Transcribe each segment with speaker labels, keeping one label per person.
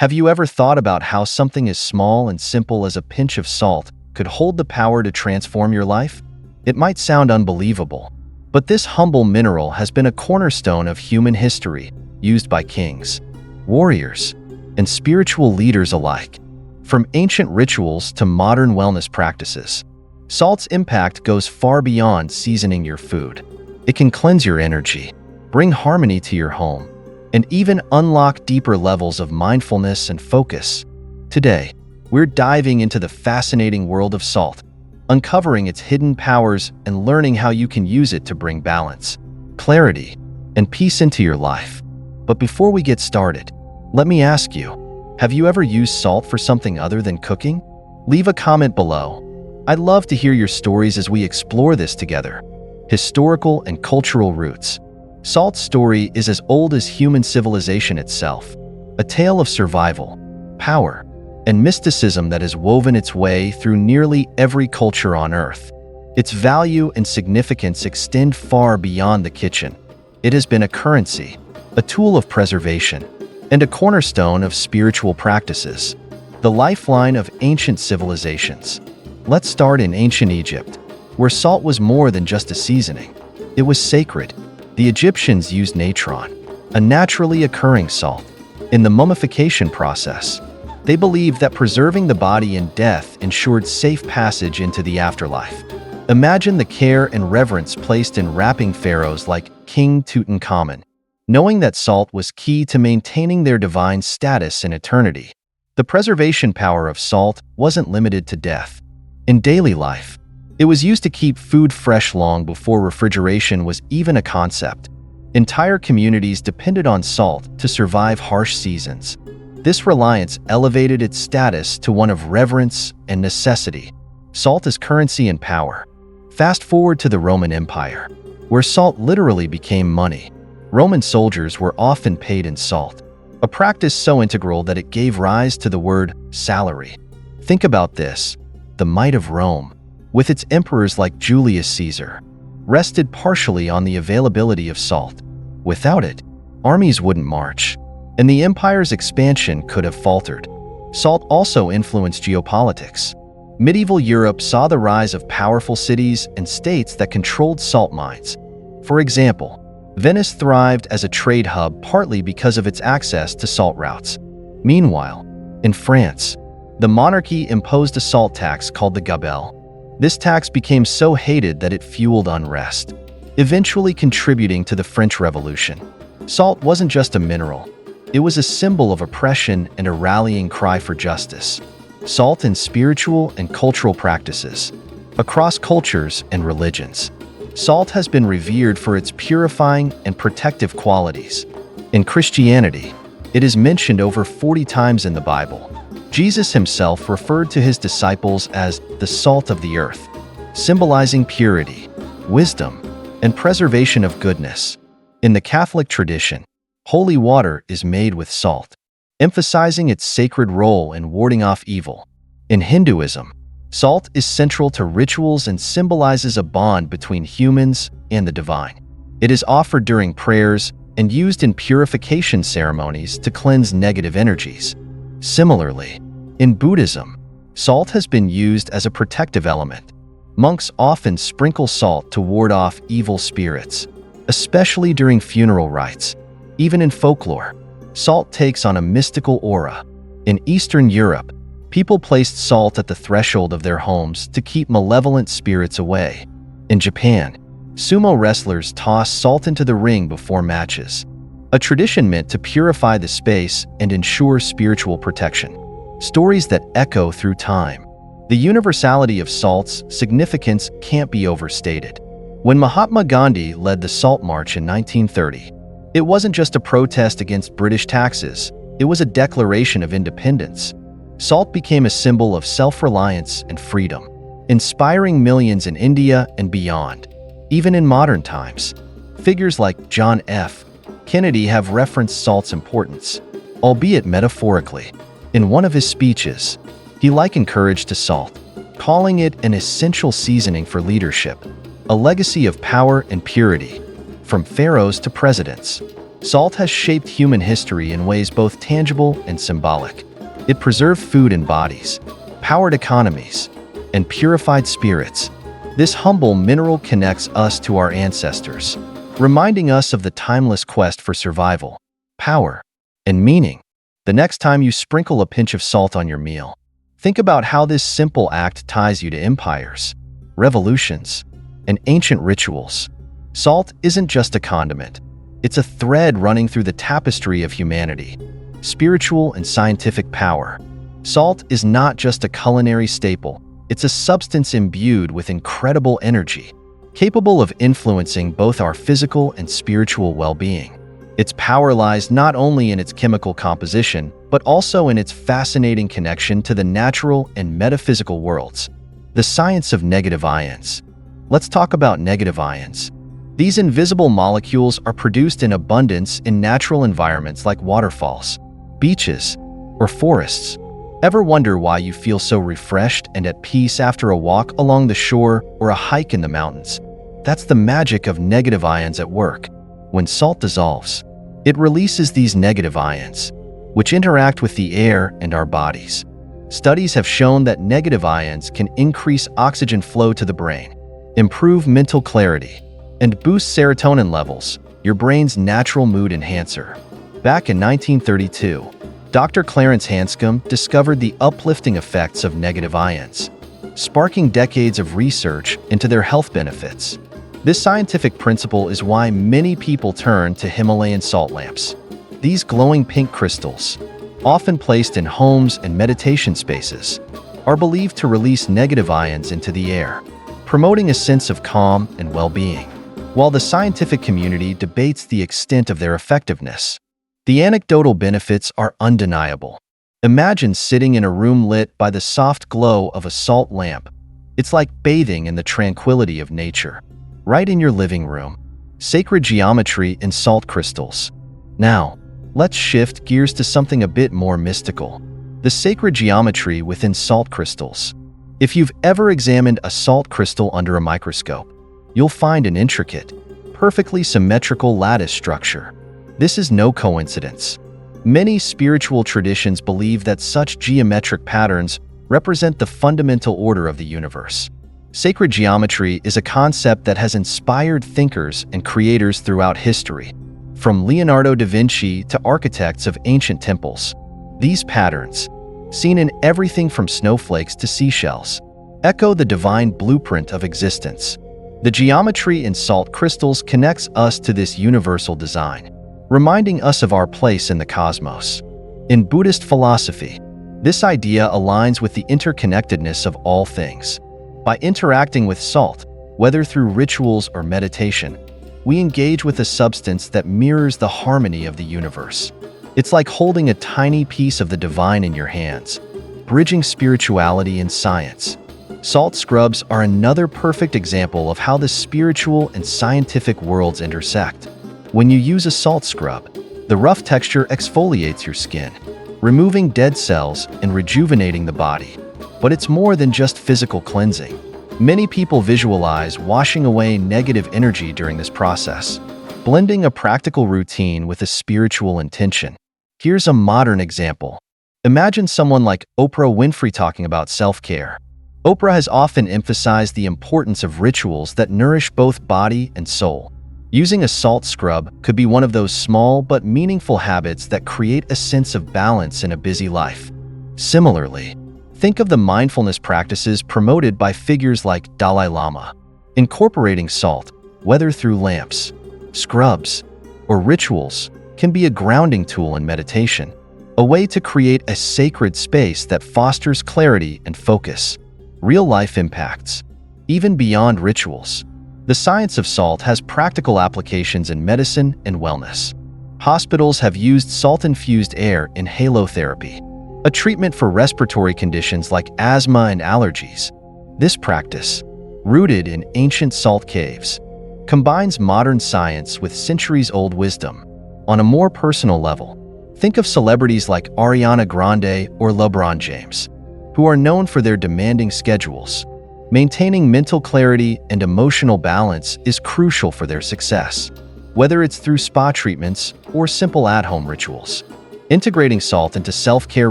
Speaker 1: Have you ever thought about how something as small and simple as a pinch of salt could hold the power to transform your life? It might sound unbelievable, but this humble mineral has been a cornerstone of human history, used by kings, warriors, and spiritual leaders alike. From ancient rituals to modern wellness practices, salt's impact goes far beyond seasoning your food. It can cleanse your energy, bring harmony to your home, and even unlock deeper levels of mindfulness and focus. Today, we're diving into the fascinating world of salt, uncovering its hidden powers and learning how you can use it to bring balance, clarity, and peace into your life. But before we get started, let me ask you, have you ever used salt for something other than cooking? Leave a comment below. I'd love to hear your stories as we explore this together. Historical and cultural roots. Salt's story is as old as human civilization itself, a tale of survival, power, and mysticism that has woven its way through nearly every culture on Earth. Its value and significance extend far beyond the kitchen. It has been a currency, a tool of preservation, and a cornerstone of spiritual practices, the lifeline of ancient civilizations. Let's start in ancient Egypt, where salt was more than just a seasoning. It was sacred. The Egyptians used natron, a naturally occurring salt, in the mummification process. They believed that preserving the body in death ensured safe passage into the afterlife. Imagine the care and reverence placed in wrapping pharaohs like King Tutankhamun, knowing that salt was key to maintaining their divine status in eternity. The preservation power of salt wasn't limited to death. In daily life, it was used to keep food fresh long before refrigeration was even a concept. Entire communities depended on salt to survive harsh seasons. This reliance elevated its status to one of reverence and necessity. Salt as currency and power. Fast forward to the Roman Empire, where salt literally became money. Roman soldiers were often paid in salt, a practice so integral that it gave rise to the word salary. Think about this: the might of Rome, with its emperors like Julius Caesar, rested partially on the availability of salt. Without it, armies wouldn't march, and the empire's expansion could have faltered. Salt also influenced geopolitics. Medieval Europe saw the rise of powerful cities and states that controlled salt mines. For example, Venice thrived as a trade hub partly because of its access to salt routes. Meanwhile, in France, the monarchy imposed a salt tax called the gabelle. This tax became so hated that it fueled unrest, eventually contributing to the French Revolution. Salt wasn't just a mineral. It was a symbol of oppression and a rallying cry for justice. Salt in spiritual and cultural practices. Across cultures and religions, salt has been revered for its purifying and protective qualities. In Christianity, it is mentioned over 40 times in the Bible. Jesus himself referred to his disciples as the salt of the earth, symbolizing purity, wisdom, and preservation of goodness. In the Catholic tradition, holy water is made with salt, emphasizing its sacred role in warding off evil. In Hinduism, salt is central to rituals and symbolizes a bond between humans and the divine. It is offered during prayers and used in purification ceremonies to cleanse negative energies. Similarly, in Buddhism, salt has been used as a protective element. Monks often sprinkle salt to ward off evil spirits, especially during funeral rites. Even in folklore, salt takes on a mystical aura. In Eastern Europe, people placed salt at the threshold of their homes to keep malevolent spirits away. In Japan, sumo wrestlers toss salt into the ring before matches, a tradition meant to purify the space and ensure spiritual protection. Stories that echo through time. The universality of salt's significance can't be overstated. When Mahatma Gandhi led the Salt March in 1930, it wasn't just a protest against British taxes, it was a declaration of independence. Salt became a symbol of self-reliance and freedom, inspiring millions in India and beyond. Even in modern times, figures like John F. Kennedy have referenced salt's importance, albeit metaphorically. In one of his speeches, he likened courage to salt, calling it an essential seasoning for leadership, a legacy of power and purity, from pharaohs to presidents. Salt has shaped human history in ways both tangible and symbolic. It preserved food in bodies, powered economies, and purified spirits. This humble mineral connects us to our ancestors, reminding us of the timeless quest for survival, power, and meaning. The next time you sprinkle a pinch of salt on your meal, think about how this simple act ties you to empires, revolutions, and ancient rituals. Salt isn't just a condiment. It's a thread running through the tapestry of humanity, spiritual and scientific power. Salt is not just a culinary staple. It's a substance imbued with incredible energy, capable of influencing both our physical and spiritual well-being. Its power lies not only in its chemical composition, but also in its fascinating connection to the natural and metaphysical worlds. The science of negative ions. Let's talk about negative ions. These invisible molecules are produced in abundance in natural environments like waterfalls, beaches, or forests. Ever wonder why you feel so refreshed and at peace after a walk along the shore or a hike in the mountains? That's the magic of negative ions at work. When salt dissolves, it releases these negative ions, which interact with the air and our bodies. Studies have shown that negative ions can increase oxygen flow to the brain, improve mental clarity, and boost serotonin levels, your brain's natural mood enhancer. Back in 1932, Dr. Clarence Hanscom discovered the uplifting effects of negative ions, sparking decades of research into their health benefits. This scientific principle is why many people turn to Himalayan salt lamps. These glowing pink crystals, often placed in homes and meditation spaces, are believed to release negative ions into the air, promoting a sense of calm and well-being. While the scientific community debates the extent of their effectiveness, the anecdotal benefits are undeniable. Imagine sitting in a room lit by the soft glow of a salt lamp. It's like bathing in the tranquility of nature, right in your living room. Sacred geometry in salt crystals. Now, let's shift gears to something a bit more mystical. The sacred geometry within salt crystals. If you've ever examined a salt crystal under a microscope, you'll find an intricate, perfectly symmetrical lattice structure. This is no coincidence. Many spiritual traditions believe that such geometric patterns represent the fundamental order of the universe. Sacred geometry is a concept that has inspired thinkers and creators throughout history, from Leonardo da Vinci to architects of ancient temples. These patterns, seen in everything from snowflakes to seashells, echo the divine blueprint of existence. The geometry in salt crystals connects us to this universal design, reminding us of our place in the cosmos. In Buddhist philosophy, this idea aligns with the interconnectedness of all things. By interacting with salt, whether through rituals or meditation, we engage with a substance that mirrors the harmony of the universe. It's like holding a tiny piece of the divine in your hands, bridging spirituality and science. Salt scrubs are another perfect example of how the spiritual and scientific worlds intersect. When you use a salt scrub, the rough texture exfoliates your skin, removing dead cells and rejuvenating the body. But it's more than just physical cleansing. Many people visualize washing away negative energy during this process, blending a practical routine with a spiritual intention. Here's a modern example. Imagine someone like Oprah Winfrey talking about self-care. Oprah has often emphasized the importance of rituals that nourish both body and soul. Using a salt scrub could be one of those small but meaningful habits that create a sense of balance in a busy life. Similarly, think of the mindfulness practices promoted by figures like Dalai Lama. Incorporating salt, whether through lamps, scrubs, or rituals, can be a grounding tool in meditation, a way to create a sacred space that fosters clarity and focus. Real-life impacts. Even beyond rituals, the science of salt has practical applications in medicine and wellness. Hospitals have used salt-infused air in halotherapy, a treatment for respiratory conditions like asthma and allergies. This practice, rooted in ancient salt caves, combines modern science with centuries-old wisdom. On a more personal level, think of celebrities like Ariana Grande or LeBron James, who are known for their demanding schedules. Maintaining mental clarity and emotional balance is crucial for their success. whether it's through spa treatments or simple at-home rituals. Integrating salt into self-care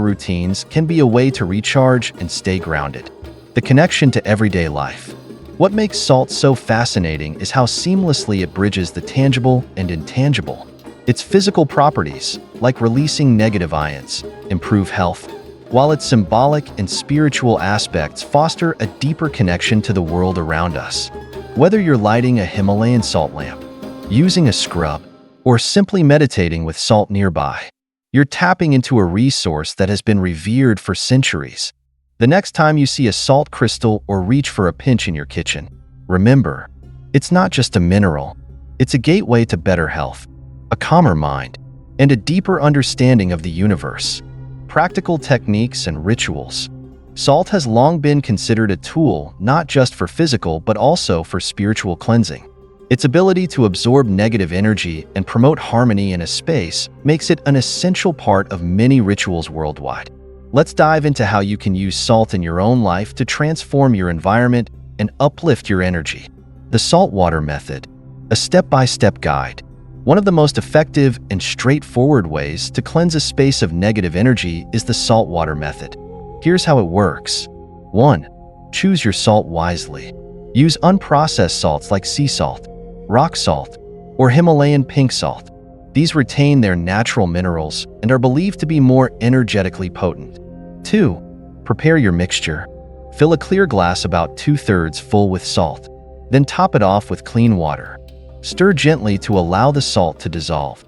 Speaker 1: routines can be a way to recharge and stay grounded. The connection to everyday life. What makes salt so fascinating is how seamlessly it bridges the tangible and intangible. Its physical properties, like releasing negative ions, improve health, while its symbolic and spiritual aspects foster a deeper connection to the world around us. Whether you're lighting a Himalayan salt lamp, using a scrub, or simply meditating with salt nearby, you're tapping into a resource that has been revered for centuries. The next time you see a salt crystal or reach for a pinch in your kitchen, remember, it's not just a mineral, it's a gateway to better health, a calmer mind, and a deeper understanding of the universe. Practical techniques and rituals. Salt has long been considered a tool not just for physical but also for spiritual cleansing. Its ability to absorb negative energy and promote harmony in a space makes it an essential part of many rituals worldwide. Let's dive into how you can use salt in your own life to transform your environment and uplift your energy. The saltwater method, a step-by-step guide. One of the most effective and straightforward ways to cleanse a space of negative energy is the saltwater method. Here's how it works. 1. Choose your salt wisely. Use unprocessed salts like sea salt, rock salt, or Himalayan pink salt. These retain their natural minerals and are believed to be more energetically potent. 2. Prepare your mixture. Fill a clear glass about 2/3 full with salt. Then top it off with clean water. Stir gently to allow the salt to dissolve.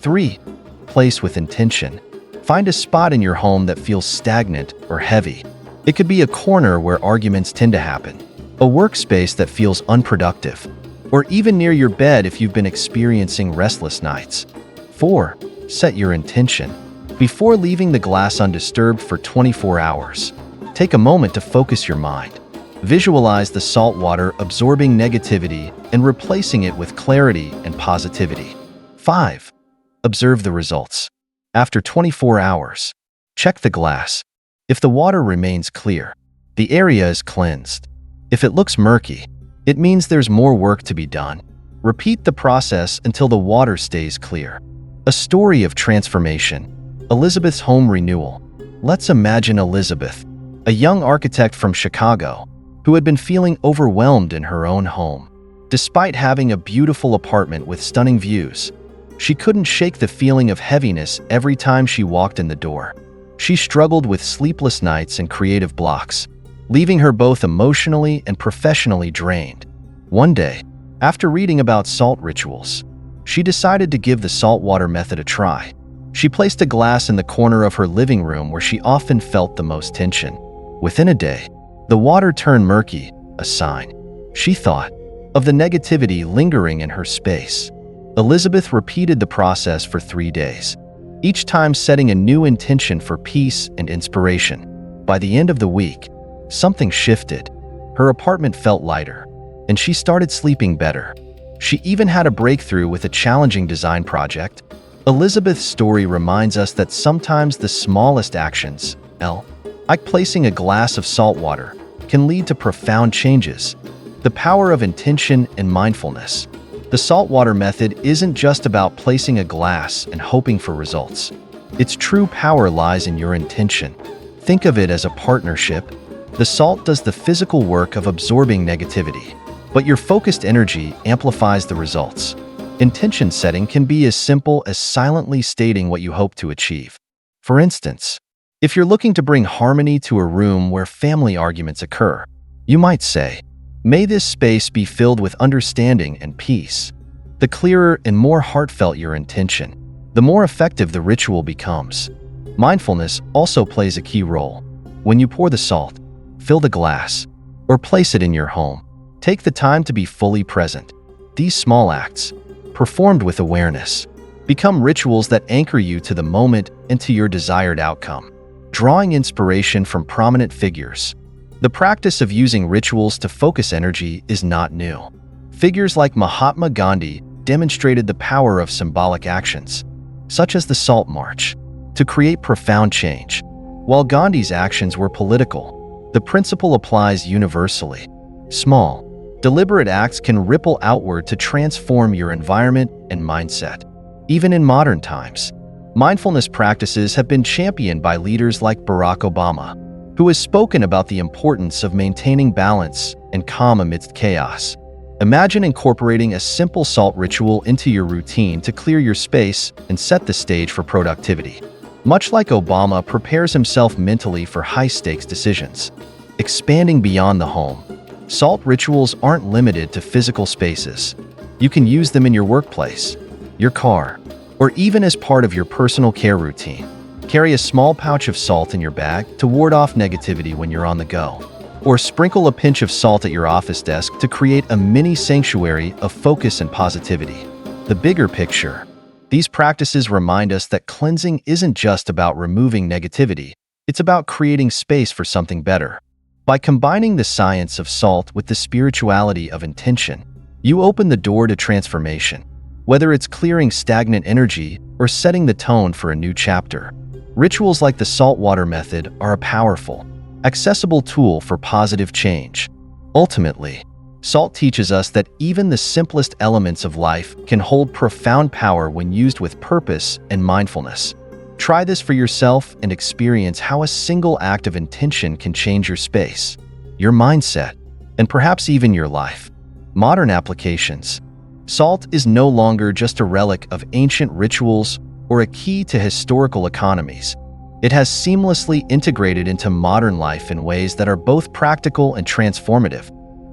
Speaker 1: 3. Place with intention. Find a spot in your home that feels stagnant or heavy. It could be a corner where arguments tend to happen, a workspace that feels unproductive, or even near your bed if you've been experiencing restless nights. 4. Set your intention. Before leaving the glass undisturbed for 24 hours, take a moment to focus your mind. Visualize the salt water absorbing negativity and replacing it with clarity and positivity. 5. Observe the results. After 24 hours, check the glass. If the water remains clear, the area is cleansed. If it looks murky, it means there's more work to be done. Repeat the process until the water stays clear. A story of transformation. Elizabeth's home renewal. Let's imagine Elizabeth, a young architect from Chicago, who had been feeling overwhelmed in her own home. Despite having a beautiful apartment with stunning views, she couldn't shake the feeling of heaviness every time she walked in the door. She struggled with sleepless nights and creative blocks, leaving her both emotionally and professionally drained. One day, after reading about salt rituals, she decided to give the saltwater method a try. She placed a glass in the corner of her living room where she often felt the most tension. Within a day, the water turned murky, a sign, she thought, of the negativity lingering in her space. Elizabeth repeated the process for 3 days, each time setting a new intention for peace and inspiration. By the end of the week, something shifted. Her apartment felt lighter, and she started sleeping better. She even had a breakthrough with a challenging design project. Elizabeth's story reminds us that sometimes the smallest actions, like placing a glass of salt water, can lead to profound changes. The power of intention and mindfulness. The saltwater method isn't just about placing a glass and hoping for results. Its true power lies in your intention. Think of it as a partnership. The salt does the physical work of absorbing negativity, but your focused energy amplifies the results. Intention setting can be as simple as silently stating what you hope to achieve. For instance, if you're looking to bring harmony to a room where family arguments occur, you might say, "May this space be filled with understanding and peace." The clearer and more heartfelt your intention, the more effective the ritual becomes. Mindfulness also plays a key role. When you pour the salt, fill the glass, or place it in your home, take the time to be fully present. These small acts, performed with awareness, become rituals that anchor you to the moment and to your desired outcome. Drawing inspiration from prominent figures. The practice of using rituals to focus energy is not new. Figures like Mahatma Gandhi demonstrated the power of symbolic actions, such as the Salt March, to create profound change. While Gandhi's actions were political, the principle applies universally. Small, Deliberate acts can ripple outward to transform your environment and mindset. Even in modern times, mindfulness practices have been championed by leaders like Barack Obama, who has spoken about the importance of maintaining balance and calm amidst chaos. Imagine incorporating a simple salt ritual into your routine to clear your space and set the stage for productivity. Much like Obama prepares himself mentally for high-stakes decisions. Expanding beyond the home, salt rituals aren't limited to physical spaces. You can use them in your workplace, your car, or even as part of your personal care routine. Carry a small pouch of salt in your bag to ward off negativity when you're on the go. Or sprinkle a pinch of salt at your office desk to create a mini sanctuary of focus and positivity. The bigger picture. These practices remind us that cleansing isn't just about removing negativity, it's about creating space for something better. By combining the science of salt with the spirituality of intention, you open the door to transformation, whether it's clearing stagnant energy or setting the tone for a new chapter. Rituals like the saltwater method are a powerful, accessible tool for positive change. Ultimately, salt teaches us that even the simplest elements of life can hold profound power when used with purpose and mindfulness. Try this for yourself and experience how a single act of intention can change your space, your mindset, and perhaps even your life. Modern applications. Salt is no longer just a relic of ancient rituals or a key to historical economies. It has seamlessly integrated into modern life in ways that are both practical and transformative.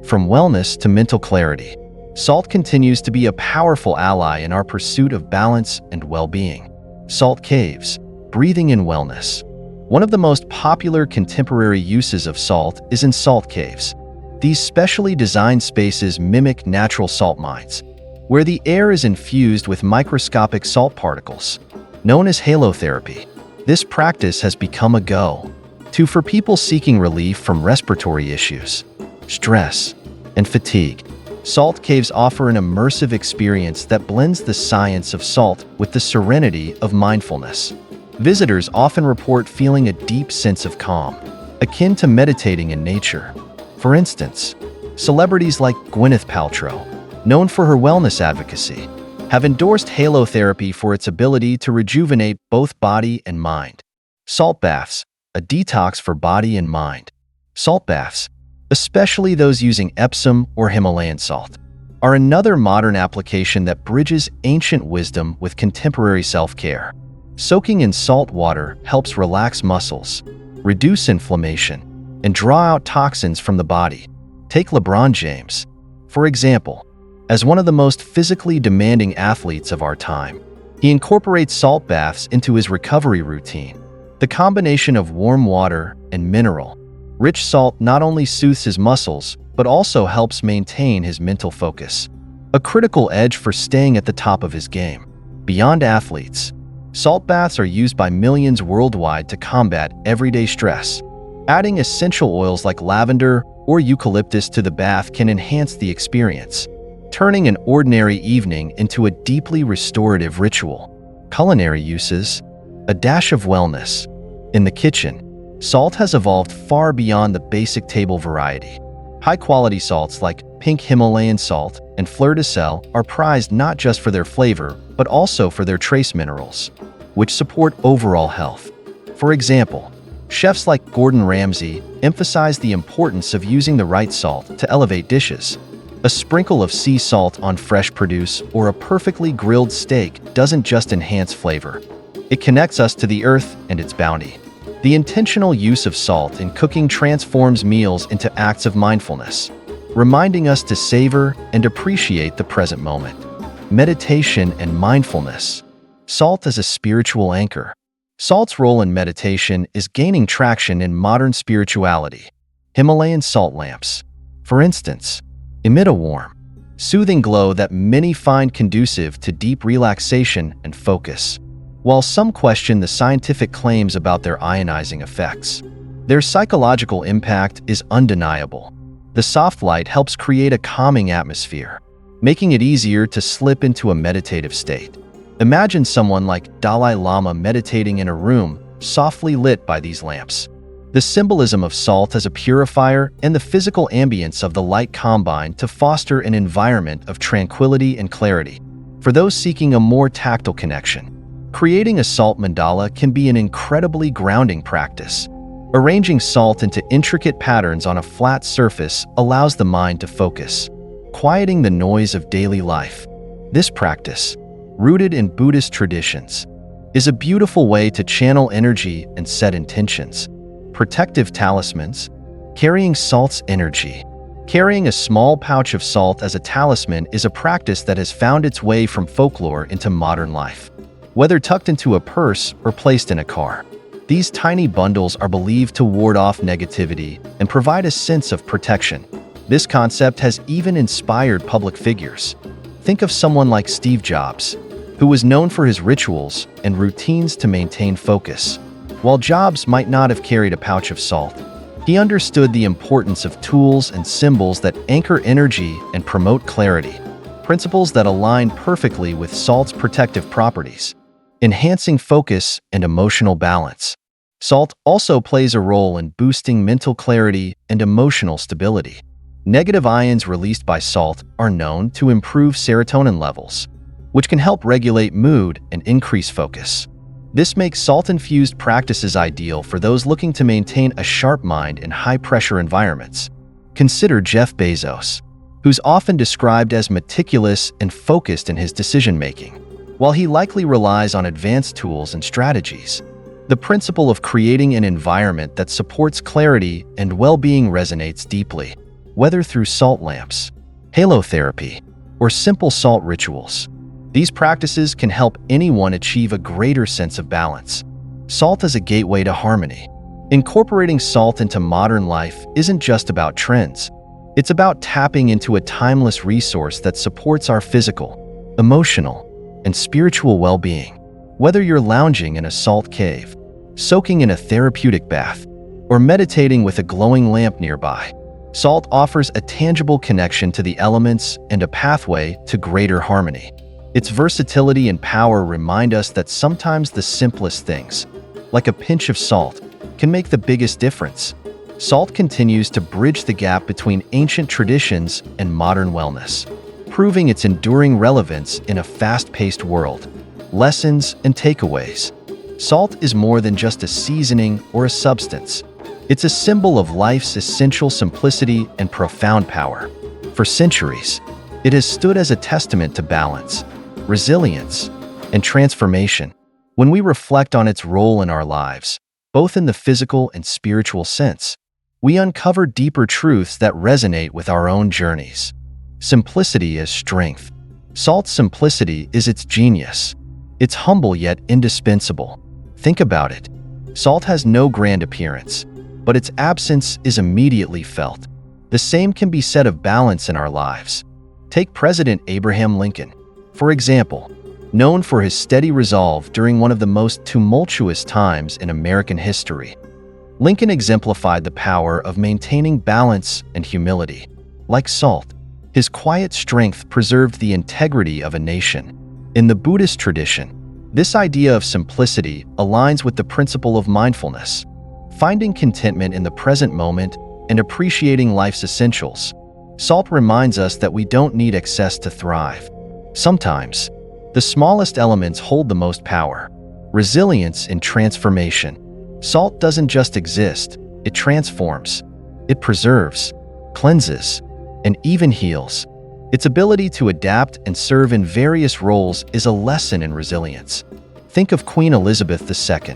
Speaker 1: From wellness to mental clarity, salt continues to be a powerful ally in our pursuit of balance and well-being. Salt caves, breathing in wellness. One of the most popular contemporary uses of salt is in salt caves. These specially designed spaces mimic natural salt mines, where the air is infused with microscopic salt particles, known as halotherapy. This practice has become a go-to for people seeking relief from respiratory issues, stress, and fatigue. Salt caves offer an immersive experience that blends the science of salt with the serenity of mindfulness. Visitors often report feeling a deep sense of calm, akin to meditating in nature. For instance, celebrities like Gwyneth Paltrow, known for her wellness advocacy, have endorsed halotherapy for its ability to rejuvenate both body and mind. Salt baths, a detox for body and mind. Salt baths, especially those using Epsom or Himalayan salt, are another modern application that bridges ancient wisdom with contemporary self-care. Soaking in salt water helps relax muscles, reduce inflammation, and draw out toxins from the body. Take LeBron James, for example. As one of the most physically demanding athletes of our time, he incorporates salt baths into his recovery routine. The combination of warm water and mineral-rich salt not only soothes his muscles, but also helps maintain his mental focus, a critical edge for staying at the top of his game. Beyond athletes, salt baths are used by millions worldwide to combat everyday stress. Adding essential oils like lavender or eucalyptus to the bath can enhance the experience, turning an ordinary evening into a deeply restorative ritual. Culinary uses, a dash of wellness. In the kitchen, salt has evolved far beyond the basic table variety. High-quality salts like pink Himalayan salt and fleur de sel are prized not just for their flavor, but also for their trace minerals, which support overall health. For example, chefs like Gordon Ramsay emphasize the importance of using the right salt to elevate dishes. A sprinkle of sea salt on fresh produce or a perfectly grilled steak doesn't just enhance flavor. It connects us to the earth and its bounty. The intentional use of salt in cooking transforms meals into acts of mindfulness, reminding us to savor and appreciate the present moment. Meditation and mindfulness. Salt as a spiritual anchor. Salt's role in meditation is gaining traction in modern spirituality. Himalayan salt lamps, for instance, emit a warm, soothing glow that many find conducive to deep relaxation and focus. While some question the scientific claims about their ionizing effects, their psychological impact is undeniable. The soft light helps create a calming atmosphere, making it easier to slip into a meditative state. Imagine someone like Dalai Lama meditating in a room softly lit by these lamps. The symbolism of salt as a purifier and the physical ambience of the light combine to foster an environment of tranquility and clarity. For those seeking a more tactile connection, creating a salt mandala can be an incredibly grounding practice. Arranging salt into intricate patterns on a flat surface allows the mind to focus, quieting the noise of daily life. This practice, rooted in Buddhist traditions, is a beautiful way to channel energy and set intentions. Protective talismans, carrying salt's energy. Carrying a small pouch of salt as a talisman is a practice that has found its way from folklore into modern life. Whether tucked into a purse or placed in a car, these tiny bundles are believed to ward off negativity and provide a sense of protection. This concept has even inspired public figures. Think of someone like Steve Jobs, who was known for his rituals and routines to maintain focus. While Jobs might not have carried a pouch of salt, he understood the importance of tools and symbols that anchor energy and promote clarity, principles that align perfectly with salt's protective properties, enhancing focus and emotional balance. Salt also plays a role in boosting mental clarity and emotional stability. Negative ions released by salt are known to improve serotonin levels, which can help regulate mood and increase focus. This makes salt-infused practices ideal for those looking to maintain a sharp mind in high-pressure environments. Consider Jeff Bezos, who's often described as meticulous and focused in his decision-making. While he likely relies on advanced tools and strategies, the principle of creating an environment that supports clarity and well-being resonates deeply. Whether through salt lamps, halotherapy, or simple salt rituals, these practices can help anyone achieve a greater sense of balance. Salt is a gateway to harmony. Incorporating salt into modern life isn't just about trends. It's about tapping into a timeless resource that supports our physical, emotional, and spiritual well-being. Whether you're lounging in a salt cave, soaking in a therapeutic bath, or meditating with a glowing lamp nearby, salt offers a tangible connection to the elements and a pathway to greater harmony. Its versatility and power remind us that sometimes the simplest things, like a pinch of salt, can make the biggest difference. Salt continues to bridge the gap between ancient traditions and modern wellness, proving its enduring relevance in a fast-paced world. Lessons and takeaways. Salt is more than just a seasoning or a substance. It's a symbol of life's essential simplicity and profound power. For centuries, it has stood as a testament to balance, resilience, and transformation. When we reflect on its role in our lives, both in the physical and spiritual sense, we uncover deeper truths that resonate with our own journeys. Simplicity as strength. Salt's simplicity is its genius. It's humble yet indispensable. Think about it. Salt has no grand appearance, but its absence is immediately felt. The same can be said of balance in our lives. Take President Abraham Lincoln, for example, known for his steady resolve during one of the most tumultuous times in American history. Lincoln exemplified the power of maintaining balance and humility. Like salt, his quiet strength preserved the integrity of a nation. In the Buddhist tradition, this idea of simplicity aligns with the principle of mindfulness, finding contentment in the present moment and appreciating life's essentials. Salt reminds us that we don't need excess to thrive. Sometimes, the smallest elements hold the most power. Resilience in transformation. Salt doesn't just exist, it transforms. It preserves, cleanses, and even heals. Its ability to adapt and serve in various roles is a lesson in resilience. Think of Queen Elizabeth II,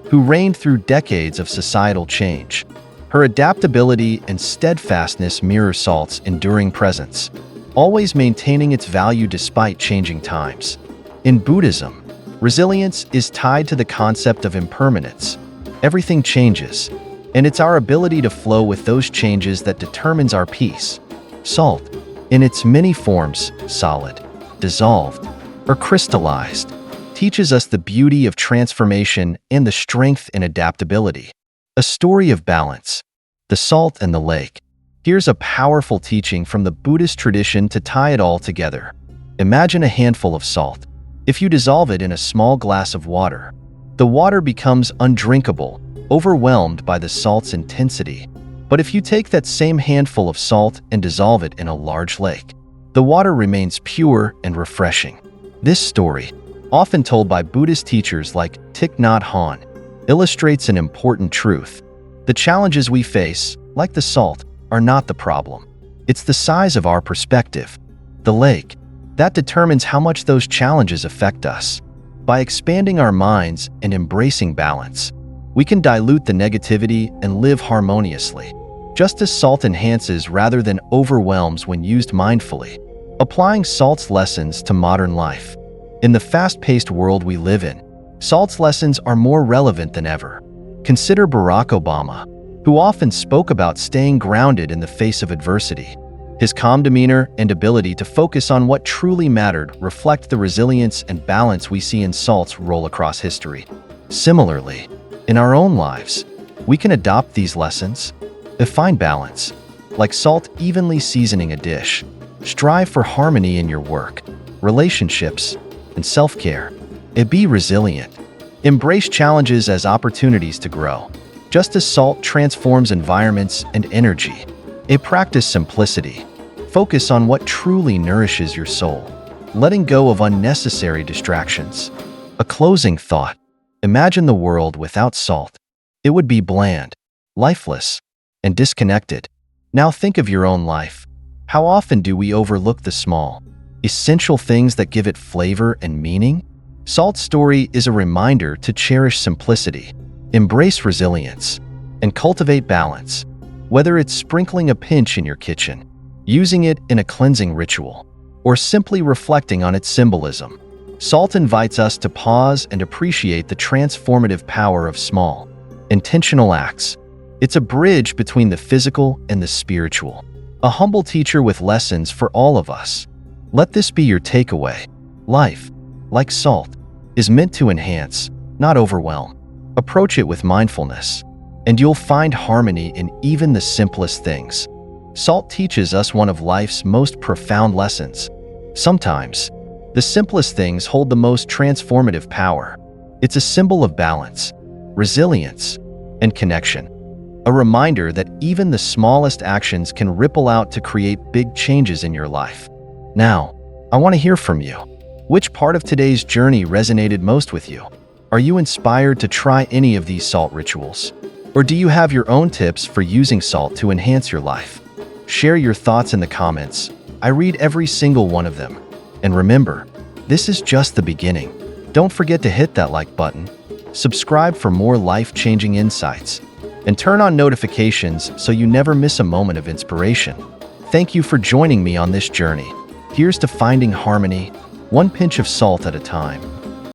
Speaker 1: who reigned through decades of societal change. Her adaptability and steadfastness mirror salt's enduring presence, always maintaining its value despite changing times. In Buddhism, resilience is tied to the concept of impermanence. Everything changes, and it's our ability to flow with those changes that determines our peace. Salt, in its many forms, solid, dissolved, or crystallized, teaches us the beauty of transformation and the strength in adaptability. A story of balance. The salt and the lake. Here's a powerful teaching from the Buddhist tradition to tie it all together. Imagine a handful of salt. If you dissolve it in a small glass of water, the water becomes undrinkable, overwhelmed by the salt's intensity. But if you take that same handful of salt and dissolve it in a large lake, the water remains pure and refreshing. This story, often told by Buddhist teachers like Thich Nhat Hanh, illustrates an important truth. The challenges we face, like the salt, are not the problem. It's the size of our perspective, the lake, that determines how much those challenges affect us. By expanding our minds and embracing balance, we can dilute the negativity and live harmoniously. Just as salt enhances rather than overwhelms when used mindfully, applying salt's lessons to modern life. In the fast-paced world we live in, salt's lessons are more relevant than ever. Consider Barack Obama, who often spoke about staying grounded in the face of adversity. His calm demeanor and ability to focus on what truly mattered reflect the resilience and balance we see in salt's role across history. Similarly, in our own lives, we can adopt these lessons. Find balance, like salt evenly seasoning a dish. Strive for harmony in your work, relationships, and self-care. Be resilient. Embrace challenges as opportunities to grow. Just as salt transforms environments and energy, practice simplicity. Focus on what truly nourishes your soul, letting go of unnecessary distractions. A closing thought. Imagine the world without salt. It would be bland, lifeless, and disconnected. Now think of your own life. How often do we overlook the small, essential things that give it flavor and meaning? Salt's story is a reminder to cherish simplicity, embrace resilience, and cultivate balance. Whether it's sprinkling a pinch in your kitchen, using it in a cleansing ritual, or simply reflecting on its symbolism, salt invites us to pause and appreciate the transformative power of small, intentional acts. It's a bridge between the physical and the spiritual, a humble teacher with lessons for all of us. Let this be your takeaway. Life, like salt, is meant to enhance, not overwhelm. Approach it with mindfulness, and you'll find harmony in even the simplest things. Salt teaches us one of life's most profound lessons. Sometimes, the simplest things hold the most transformative power. It's a symbol of balance, resilience, and connection. A reminder that even the smallest actions can ripple out to create big changes in your life. Now, I want to hear from you. Which part of today's journey resonated most with you? Are you inspired to try any of these salt rituals? Or do you have your own tips for using salt to enhance your life? Share your thoughts in the comments. I read every single one of them. And remember, this is just the beginning. Don't forget to hit that like button, subscribe for more life-changing insights, and turn on notifications so you never miss a moment of inspiration. Thank you for joining me on this journey. Here's to finding harmony, one pinch of salt at a time.